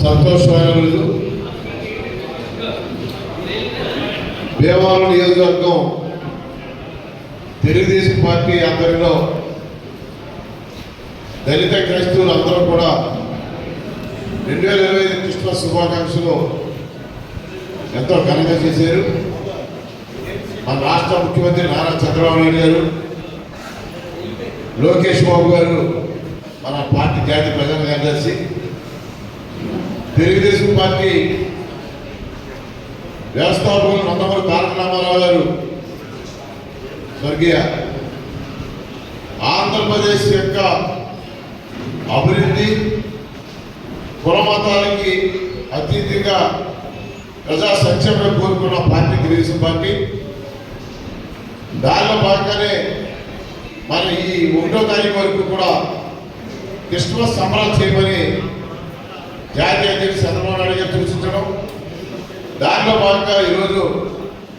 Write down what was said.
సంతోషమైన రోజు. భీమవరం నియోజకవర్గం తెలుగుదేశం పార్టీ ఆధ్వర్యంలో దళిత క్రైస్తవులు అందరూ కూడా 2025 క్రిస్మస్ శుభాకాంక్షలు ఎంతో ఘనంగా చేశారు. మన రాష్ట్ర ముఖ్యమంత్రి నారా చంద్రబాబు నాయుడు గారు, లోకేష్ బాబు గారు, మన పార్టీ జాతీయ ప్రధాన కార్యదర్శి, తెలుగుదేశం పార్టీ వ్యవస్థాపకులు నందమూరి తారక రామారావు గారు, స్వర్గీయ ఆంధ్రప్రదేశ్ యొక్క అభివృద్ధి కులమతాలకి అతీతంగా ప్రజా సంక్షేమం కోరుకున్న పార్టీ తెలుగుదేశం పార్టీ. దానిలో భాగంగానే మన ఈ 1వ తారీఖు వరకు కూడా క్రిస్మస్ సంబరాలు చేయమని జాతీయ అధ్యక్షుడు చంద్రబాబు నాయుడు గారు సూచించడం, దానిలో భాగంగా ఈరోజు